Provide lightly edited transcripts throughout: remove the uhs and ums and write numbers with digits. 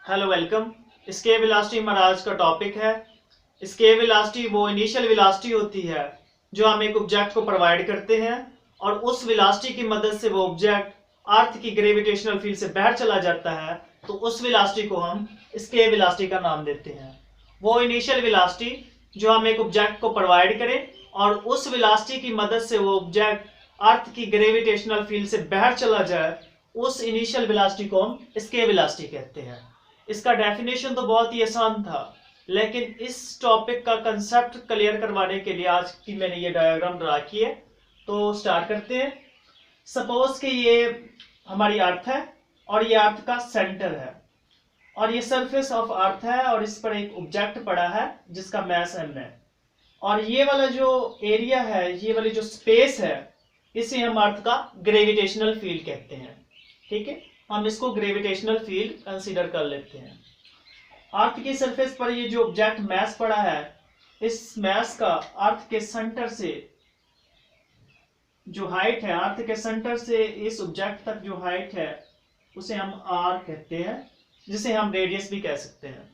Hello welcome. Escape velocity हमारा आज का टॉपिक है। स्केप वेलोसिटी वो इनिशियल वेलोसिटी होती है जो हम एक ऑब्जेक्ट को प्रोवाइड करते हैं और उस वेलोसिटी की मदद से वो ऑब्जेक्ट अर्थ की ग्रेविटेशनल फील्ड से बाहर चला जाता है, तो उस वेलोसिटी को हम स्केप वेलोसिटी का नाम देते हैं। वो इनिशियल वेलोसिटी जो हम एक ऑब्जेक्ट को प्रोवाइड करें और उस वेलोसिटी की मदद से वो ऑब्जेक्ट अर्थ की ग्रेविटेशनल फील्ड से बाहर चला जाए, उस इनिशियल वेलोसिटी को हम स्केप वेलोसिटी कहते हैं। इसका डेफिनेशन तो बहुत ही आसान था, लेकिन इस टॉपिक का कंसेप्ट क्लियर करवाने के लिए आज की मैंने ये डायग्राम ड्रा की है। तो स्टार्ट करते हैं। सपोज कि ये हमारी अर्थ है और ये अर्थ का सेंटर है और ये सरफेस ऑफ अर्थ है और इस पर एक ऑब्जेक्ट पड़ा है जिसका मैस m है। और ये वाला जो एरिया है, ये वाली जो स्पेस है, इसे हम अर्थ का ग्रेविटेशनल फील्ड कहते हैं। ठीक है, हम इसको ग्रेविटेशनल फील्ड कंसीडर कर लेते हैं। अर्थ की सरफेस पर ये जो ऑब्जेक्ट मैस पड़ा है, इस मैस का अर्थ के सेंटर से जो हाइट है, अर्थ के सेंटर से इस ऑब्जेक्ट तक जो हाइट है उसे हम r कहते हैं, जिसे हम रेडियस भी कह सकते हैं।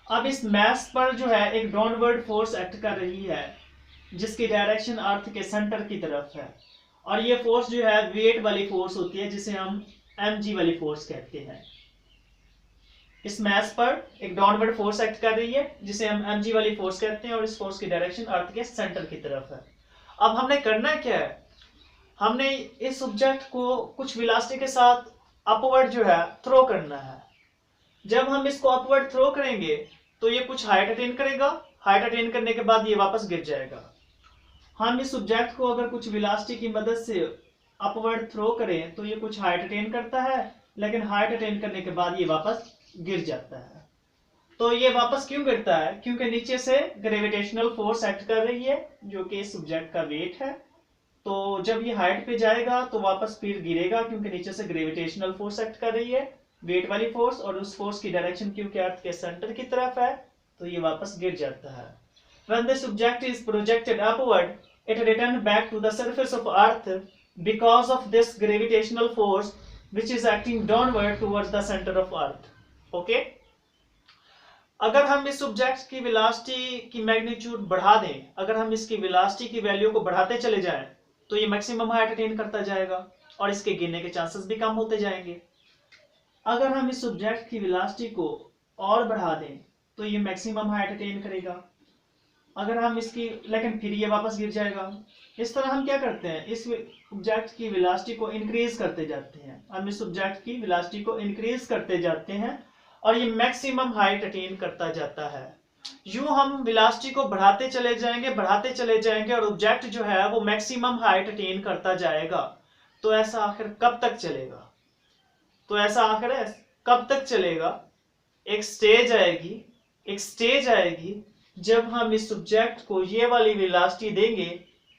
अब इस मैस पर जो है एक डाउनवर्ड फोर्स एक्ट कर रही है जिसकी डायरेक्शन अर्थ के सेंटर की तरफ है, और ये फोर्स जो है वेट वाली फोर्स होती है जिसे हम mg वाली फोर्स कहते हैं। इस मैस पर एक डाउनवर्ड फोर्स एक्ट कर रही है जिसे हम mg वाली फोर्स कहते हैं और इस फोर्स की डायरेक्शन अर्थ के सेंटर की तरफ है। अब हमने करना क्या है, हमने इस ऑब्जेक्ट को कुछ वेलोसिटी के साथ अपवर्ड जो है थ्रो करना है। जब हम इसको अपवर्ड थ्रो करेंगे तो ये कुछ हाइट अटेन करेगा, हाइट अटेन करने के बाद ये वापस गिर जाएगा। हम इस ऑब्जेक्ट को अगर कुछ वेलोसिटी की मदद से अपवर्ड थ्रो करें तो ये कुछ हाइट अटेन करता है, लेकिन हाइट अटेन करने के बाद ये वापस गिर जाता है। तो ये वापस क्यों गिरता है? क्योंकि नीचे से ग्रेविटेशनल फोर्स एक्ट कर रही है जो कि इस ऑब्जेक्ट का वेट है। तो जब ये हाइट पे जाएगा तो वापस फिर गिरेगा, क्योंकि नीचे से ग्रेविटेशनल फोर्स एक्ट कर रही है, वेट वाली फोर्स, और उस फोर्स की डायरेक्शन क्योंकि अर्थ के सेंटर की तरफ है, तो ये वापस गिर जाता है। When this object is projected upward, it returns back to the surface of Earth because of this gravitational force which is acting downward towards the center of Earth. Okay? अगर हम इस ऑब्जेक्ट की वेलोसिटी की magnitude बढ़ा दें, अगर हम इसकी वेलोसिटी की वैल्यू को बढ़ाते चले जाएं, तो ये मैक्सिमम हाइट अटेन करता जाएगा और इसके गिरने के चांसेस भी कम होते जाएंगे। अगर हम इस ऑब्जेक्ट की वेलोसिटी को और बढ़ा दें तो ये मैक्सिमम हाइट अटेन करेगा, अगर हम इसकी, लेकिन फिर ये वापस गिर जाएगा। इस तरह हम क्या करते हैं, इस ऑब्जेक्ट की वेलोसिटी को इंक्रीज करते जाते हैं, हम इस ऑब्जेक्ट की वेलोसिटी को इंक्रीज करते जाते हैं और ये मैक्सिमम हाइट अटेन करता जाता है। यूं हम वेलोसिटी को बढ़ाते चले जाएंगे और ऑब्जेक्ट जो है वो मैक्सिमम हाइट अटेन करता जाएगा। तो ऐसा आखिर कब तक चलेगा? कब तक चलेगा? एक स्टेज आएगी जब हम इस ऑब्जेक्ट को ये वाली वेलोसिटी देंगे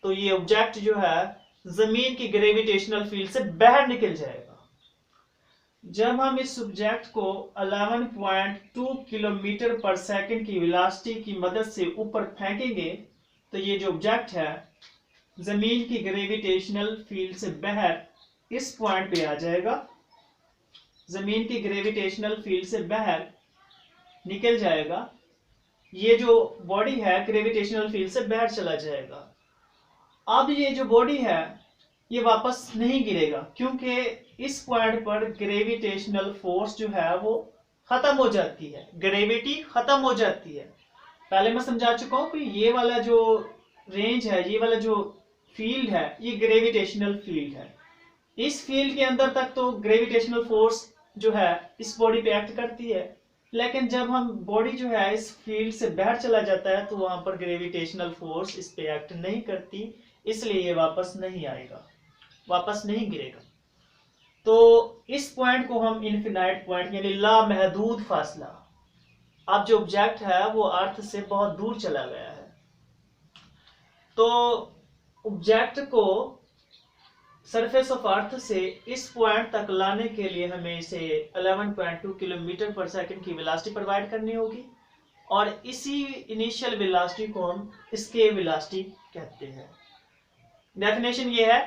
तो ये ऑब्जेक्ट जो है जमीन की ग्रेविटेशनल फील्ड से बाहर निकल जाएगा। जब हम इस ऑब्जेक्ट को 11.2 किलोमीटर पर सेकंड की वेलोसिटी की मदद से ऊपर फेंकेंगे तो ये जो ऑब्जेक्ट है जमीन की ग्रेविटेशनल फील्ड से बाहर इस पॉइंट पे आ जाएगा, जमीन की ग्रेविटेशनल फील्ड से बाहर निकल जाएगा। ये जो बॉडी है ग्रेविटेशनल फील्ड से बाहर चला जाएगा। अब ये जो बॉडी है ये वापस नहीं गिरेगा, क्योंकि इस पॉइंट पर ग्रेविटेशनल फोर्स जो है वो खत्म हो जाती है, ग्रेविटी खत्म हो जाती है। पहले मैं समझा चुका हूं कि ये वाला जो रेंज है, ये वाला जो फील्ड है, ये ग्रेविटेशनल फील्ड है। इस फील्ड के अंदर तक तो ग्रेविटेशनल फोर्स जो है इस बॉडी पे एक्ट करती है, लेकिन जब हम बॉडी जो है इस फील्ड से बाहर चला जाता है तो वहां पर ग्रेविटेशनल फोर्स इस पे एक्ट नहीं करती, इसलिए ये वापस नहीं आएगा, वापस नहीं गिरेगा। तो इस पॉइंट को हम इनफिनाइट पॉइंट यानी लामहदूद फासला, अब जो ऑब्जेक्ट है वो अर्थ से बहुत दूर चला गया है, तो ऑब्जेक्ट को सरफेस ऑफ अर्थ से इस पॉइंट तक लाने के लिए हमें इसे 11.2 किलोमीटर पर सेकंड की वेलोसिटी प्रोवाइड करनी होगी, और इसी इनिशियल वेलोसिटी को हम स्केप वेलोसिटी कहते हैं। डेफिनेशन ये है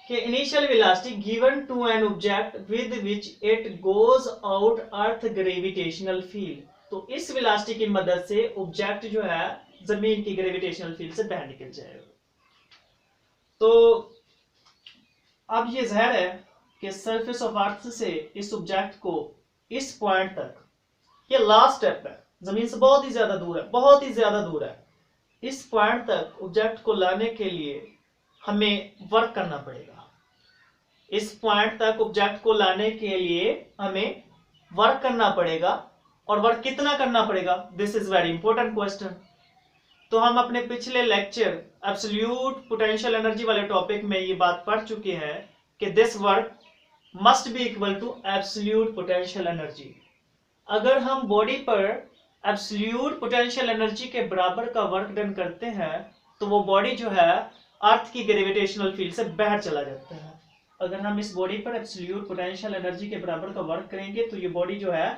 कि initial velocity given to an object with which it goes out earth gravitational field. तो इस वेलोसिटी की मदद से ऑब्जेक्ट जो है जमीन की ग्रेविटेशनल फील्ड से बाहर निकल जाएगा। तो अब ये ज़ाहिर है कि सरफेस ऑफ अर्थ से इस ऑब्जेक्ट को इस पॉइंट तक, ये लास्ट स्टेप है, जमीन से बहुत ही ज्यादा दूर है, बहुत ही ज्यादा दूर है। इस पॉइंट तक ऑब्जेक्ट को लाने के लिए हमें वर्क करना पड़ेगा। इस पॉइंट तक ऑब्जेक्ट को लाने के लिए हमें वर्क करना पड़ेगा। और वर्क कितना करना पड़ेगा? This is very important question. तो हम अपने पिछले लेक्चर एब्सोल्यूट पोटेंशियल एनर्जी वाले टॉपिक में ये बात पढ़ चुके हैं कि this work must be equal to absolute potential energy. अगर हम बॉडी पर एब्सोल्यूट पोटेंशियल एनर्जी के बराबर का वर्क डन करते हैं तो वो बॉडी जो है अर्थ की ग्रेविटेशनल फील्ड से बाहर चला जाता है। अगर हम इस बॉडी पर एब्सोल्यूट पोटेंशियल एनर्जी के बराबर का वर्क करेंगे तो ये बॉडी जो है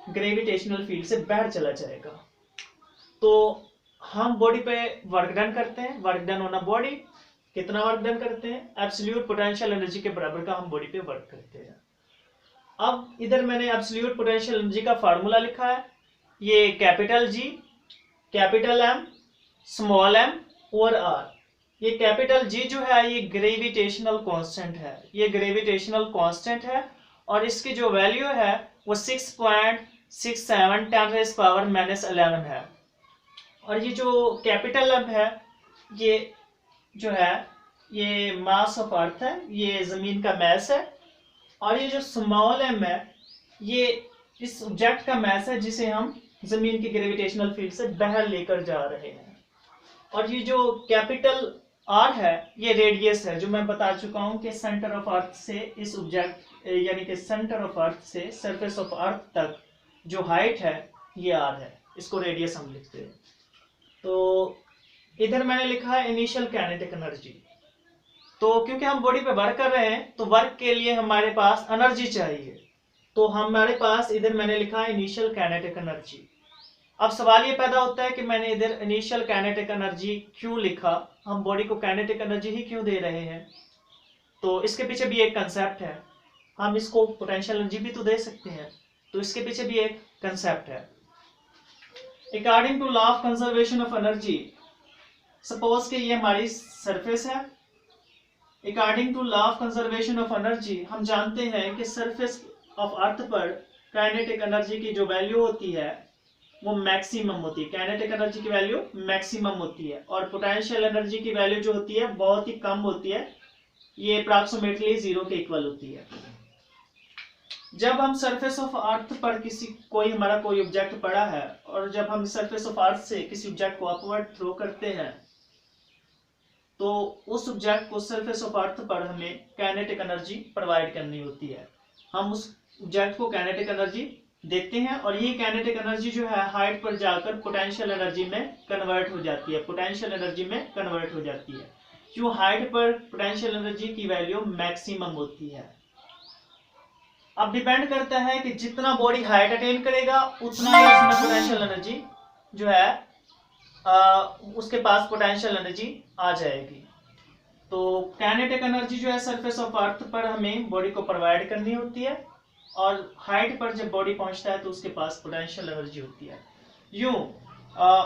ग्रेविटेशनल फील्ड से बाहर चला जाएगा। तो हम बॉडी पे वर्क डन करते हैं, work done on a body. कितना वर्क डन करते हैं? एब्सोल्यूट पोटेंशियल एनर्जी के बराबर का हम बॉडी पे वर्क करते हैं। अब इधर मैंने एब्सोल्यूट पोटेंशियल एनर्जी का फार्मूला लिखा है, ये capital G, capital M, small M और आर। ये कैपिटल जी जो है ये ग्रेविटेशनल कांस्टेंट है, ये ग्रेविटेशनल कांस्टेंट है और इसकी जो वैल्यू है वो 6.67 10⁻⁻11 है। और ये जो कैपिटल एम है ये जो है ये मास ऑफ अर्थ है, ये जमीन का मैस है। और ये जो स्मॉल एम है ये इस ऑब्जेक्ट का मैस है जिसे हम जमीन की ग्रेविटेशनल फील्ड से बाहर लेकर जा रहे हैं। और ये जो कैपिटल आर है ये रेडियस है, जो मैं बता चुका हूं कि सेंटर ऑफ अर्थ से इस ऑब्जेक्ट यानी कि सेंटर ऑफ अर्थ से सरफेस ऑफ अर्थ तक जो हाइट है ये आर है, इसको रेडियस हम लिखते हैं। तो इधर मैंने लिखा है इनिशियल काइनेटिक एनर्जी। तो क्योंकि हम बॉडी पे वर्क कर रहे हैं तो वर्क के लिए हमारे पास एनर्जी चाहिए, तो हमारे पास इधर मैंने लिखा है इनिशियल काइनेटिक एनर्जी। अब सवाल ये पैदा होता है कि मैंने इधर इनिशियल काइनेटिक एनर्जी क्यों लिखा, हम बॉडी को काइनेटिक एनर्जी ही क्यों दे रहे हैं? तो इसके पीछे भी एक कंसेप्ट है, हम इसको पोटेंशियल एनर्जी भी तो दे सकते हैं, तो इसके पीछे भी एक कंसेप्ट है। According to law of conservation of energy, suppose कि ये हमारी सरफेस है। According to law of conservation of energy हम जानते हैं कि सरफेस ऑफ अर्थ पर काइनेटिक एनर्जी की जो वैल्यू होती है वो मैक्सिमम होती है, काइनेटिक एनर्जी की वैल्यू मैक्सिमम होती है। और पोटेंशियल एनर्जी की वैल्यू जो होती है बहुत ही कम होती है, ये अप्रॉक्सिमेटली 0 के इक्वल होती है। जब हम सरफेस ऑफ अर्थ पर हमारा कोई ऑब्जेक्ट पड़ा है और जब हम सरफेस ऑफ अर्थ से किसी ऑब्जेक्ट को अपवर्ड थ्रो करते हैं तो उस ऑब्जेक्ट को सरफेस ऑफ अर्थ पर हमें काइनेटिक एनर्जी प्रोवाइड करनी होती है। हम उस ऑब्जेक्ट को काइनेटिक एनर्जी देते हैं और ये काइनेटिक एनर्जी जो है हाइट पर जाकर पोटेंशियल एनर्जी में कन्वर्ट हो जाती है, पोटेंशियल एनर्जी में कन्वर्ट हो जाती है। क्यों? हाइट पर पोटेंशियल एनर्जी की वैल्यू मैक्सिमम होती है। अब डिपेंड करता है कि जितना बॉडी हाइट अटेन करेगा उतना ही उसमें पोटेंशियल एनर्जी जो है उसके पास पोटेंशियल एनर्जी आ जाएगी। तो काइनेटिक एनर्जी जो है सरफेस ऑफ अर्थ पर हमें बॉडी को प्रोवाइड करनी होती है और हाइट पर जब बॉडी पहुंचता है तो उसके पास पोटेंशियल एनर्जी होती है। यूं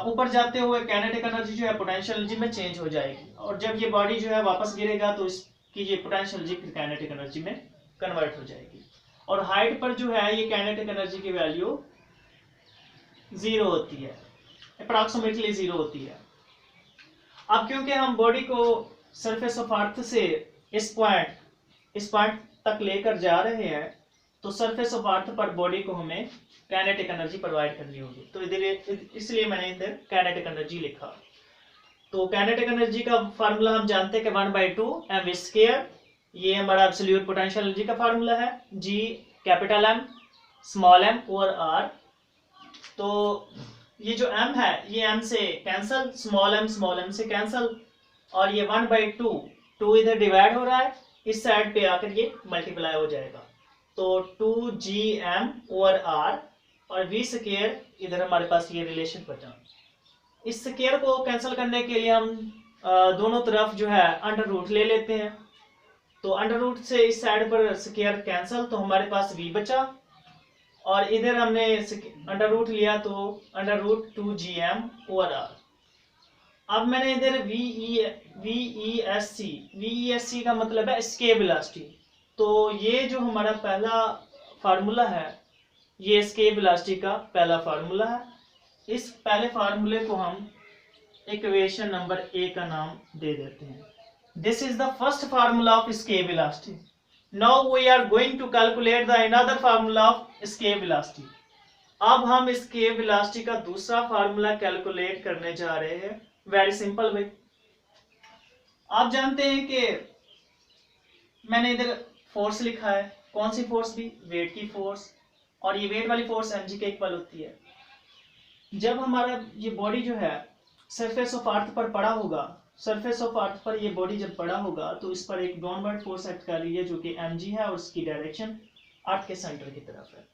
ऊपर जाते हुए काइनेटिक एनर्जी जो है पोटेंशियल एनर्जी में चेंज हो जाएगी और जब ये बॉडी जो है वापस गिरेगा तो इसकी ये पोटेंशियल एनर्जी काइनेटिक एनर्जी में कन्वर्ट हो जाएगी। और हाइट पर जो है ये काइनेटिक एनर्जी की वैल्यू 0 होती है, अप्रॉक्सिमेटली 0 होती है। अब क्योंकि हम बॉडी को सरफेस ऑफ अर्थ से इस पॉइंट तक लेकर जा रहे हैं तो सरफेस ऑफ अर्थ पर बॉडी को हमें काइनेटिक एनर्जी प्रोवाइड करनी होगी, तो इसलिए मैंने इधर काइनेटिक एनर्जी लिखा। तो काइनेटिक एनर्जी का फार्मूला हम जानते हैं कि 1/2 mv², ये हमारा एब्सोल्यूट पोटेंशियल एनर्जी का फार्मूला है। जी, कैपिटल एम, स्मॉल एम और आर। तो ये जो m है ये m से कैंसल, स्मॉल m से कैंसल और ये 1/2 इधर डिवाइड हो रहा है, इस साइड पे आकर ये मल्टीप्लाई हो जाएगा। तो 2gm ओवर r और v² इधर हमारे पास ये रिलेशन बचा। इस स्क्वायर को कैंसिल करने के लिए हम दोनों तरफ जो है अंडर रूट ले लेते हैं। तो अंडर रूट से इस साइड पर स्क्वायर कैंसल, तो हमारे पास v बचा, और इधर हमने अंडर रूट लिया तो under root 2gm over r। अब मैंने इधर VESC का मतलब है एस्केप वेलोसिटी। तो ये जो हमारा पहला फार्मूला है, ये एस्केप वेलोसिटी का पहला फार्मूला है। इस पहले फार्मूले को हम इक्वेशन नंबर ए का नाम दे देते हैं। This is the first formula of escape velocity. Now we are going to calculate the another formula of escape velocity. अब हम एस्केप वेलोसिटी का दूसरा फार्मूला कैलकुलेट करने जा रहे हैं। वेरी सिंपल भाई, आप जानते हैं कि मैंने इधर फोर्स लिखा है, कौन सी फोर्स भी, वेट की फोर्स, और ये वेट वाली फोर्स mg के इक्वल होती है। जब हमारा ये बॉडी जो है सरफेस ऑफ अर्थ पर पड़ा होगा, सरफेस ऑफ अर्थ पर ये बॉडी जब पड़ा होगा तो इस पर एक डाउनवर्ड फोर्स एक्ट कर रही है जो कि mg है, और उसकी डायरेक्शन अर्थ के सेंटर की तरफ है।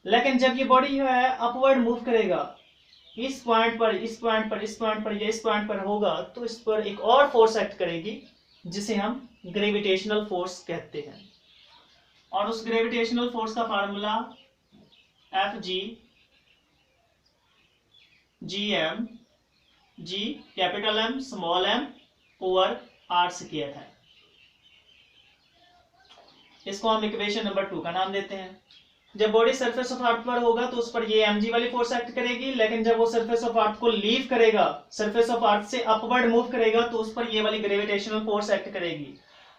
लेकिन जब ये बॉडी जो है अपवर्ड मूव करेगा, इस पॉइंट पर, इस पॉइंट पर, इस पॉइंट पर या इस पॉइंट पर होगा, तो इस पर एक और फोर्स एक्ट करेगी जिसे हम ग्रेविटेशनल फोर्स कहते हैं। और उस ग्रेविटेशनल फोर्स का formula Fg gm g capital M small m over r square है। इसको हम इक्वेशन नंबर 2 का नाम देते हैं। जब बॉडी सरफेस ऑफ अर्थ पर होगा तो उस पर ये mg वाली फोर्स एक्ट करेगी, लेकिन जब वो सरफेस ऑफ अर्थ को लीव करेगा, सरफेस ऑफ अर्थ से अपवर्ड मूव करेगा, तो उस पर ये वाली ग्रेविटेशनल फोर्स एक्ट करेगी।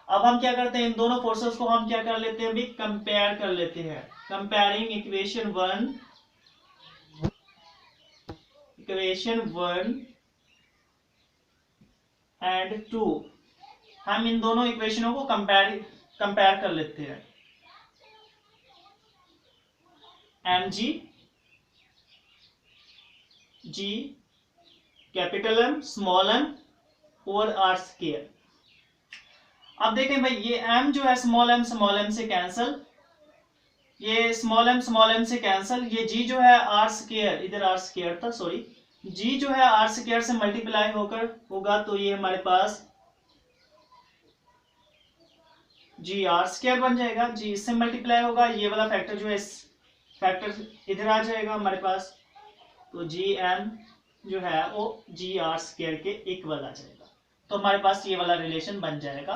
अब हम क्या करते हैं, इन दोनों फोर्सेस को हम क्या कर लेते हैं, भी कंपेयर कर लेते हैं। कंपेयरिंग इक्वेशन 1 एंड 2, हम इन दोनों इक्वेशनों को कंपेयर कर लेते हैं। mg g capital M small m over r square. अब देखें भाई, ये m जो है स्मॉल m से कैंसल, ये स्मॉल m से कैंसल, ये g जो है r स्क्वायर, इधर r स्क्वायर था सॉरी, g जो है r स्क्वायर से मल्टीप्लाई होकर होगा, तो ये हमारे पास g r स्क्वायर बन जाएगा। g इससे मल्टीप्लाई होगा, ये वाला फैक्टर जो है फैक्टर इधर आ जाएगा हमारे पास, तो gm जो है वो gr स्क्वायर के इक्वल आ जाएगा। तो हमारे पास ये वाला रिलेशन बन जाएगा,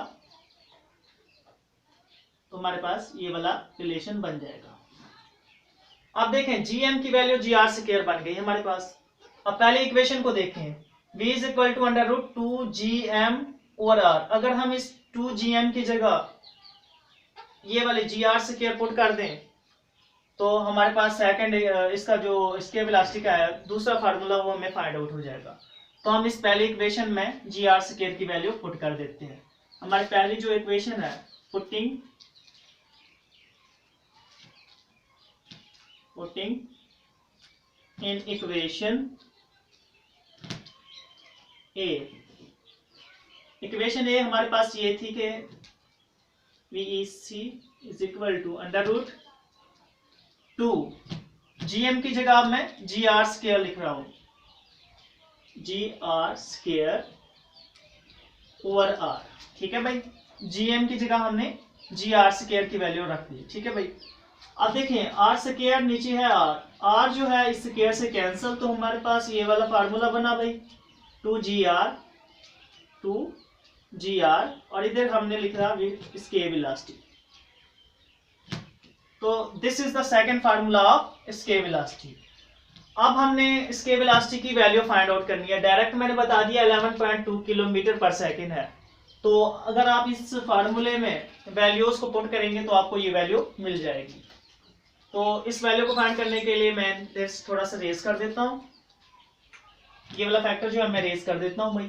अब देखें gm की वैल्यू gr स्क्वायर बन गई हमारे पास। अब पहले इक्वेशन को देखें, v is equal to under root 2gm over r। अगर हम इस 2gm की जगह ये वाले gr स्क्वायर पुट कर दें, तो हमारे पास सेकंड इसका जो एस्केप वेलोसिटी का है दूसरा फार्मूला, वो हमें फाइंड आउट हो जाएगा। तो हम इस पहले इक्वेशन में gr स्क्वायर की वैल्यू पुट कर देते हैं। हमारी पहली जो इक्वेशन है, putting in equation A. Equation A हमारे पास ये थी कि VEC is equal to under root 2 gm की जगह मैं gr स्क्वायर लिख रहा हूं, gr स्क्वायर ओवर r। ठीक है भाई, gm की जगह हमने gr स्क्वायर की वैल्यू रख दी। ठीक है भाई, अब देखें r स्क्वायर नीचे है r जो है इस स्क्वायर से कैंसल, तो हमारे पास ये वाला फार्मूला बना भाई 2gr, और इधर हमने लिखा एस्केप वेलोसिटी। तो this is the second formula of escape velocity. अब हमने एस्केप वेलोसिटी की वैल्यू फाइंड आउट करनी है। डायरेक्ट मैंने बता दिया 11.2 किलोमीटर पर सेकंड है। तो अगर आप इस फार्मूले में वैल्यूज को पुट करेंगे तो आपको ये वैल्यू मिल जाएगी। तो इस वैल्यू को फाइंड करने के लिए मैं थोड़ा सा रेज कर देता हूं, ये वाला फैक्टर जो है मैं रेज कर देता हूं भाई।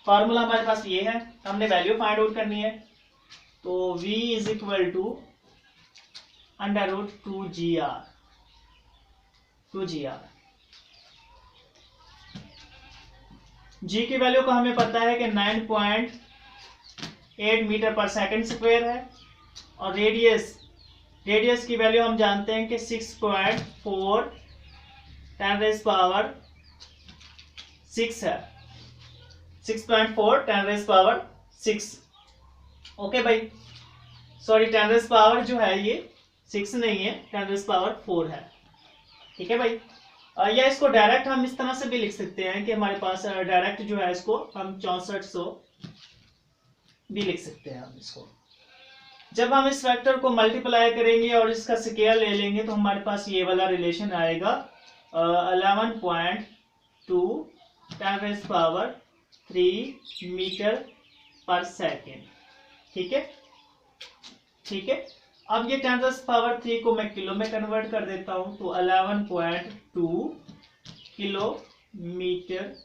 फार्मूला हमारे पास ये है, हमने वैल्यू फाइंड आउट करनी है। तो v is equal to under root 2gr। g की वैल्यू को हमें पता है कि 9.8 मीटर पर सेकंड स्क्वायर है, और रेडियस की वैल्यू हम जानते हैं कि 6.4 10⁻⁶ है। 6.4 10⁻⁶। ओके भाई, सॉरी 10⁻, जो है ये 6 नहीं है, 10⁻⁴ है। ठीक है भाई। या इसको डायरेक्ट हम इस तरह से भी लिख सकते हैं कि हमारे पास डायरेक्ट जो है इसको हम 6400 भी लिख सकते हैं हम इसको। जब हम इस वेक्टर को मल्टीप्लाई करेंगे और इसका स्केयर ले लेंगे तो हमारे पास ये वाला रिलेशन आएगा 11.2 10⁻³ मीटर/सेकेंड। ठीक है, ठीक है। अब ये 10⁻³ को मैं किलो में कन्वर्ट कर देता हूं, तो 11.2 किलो मीटर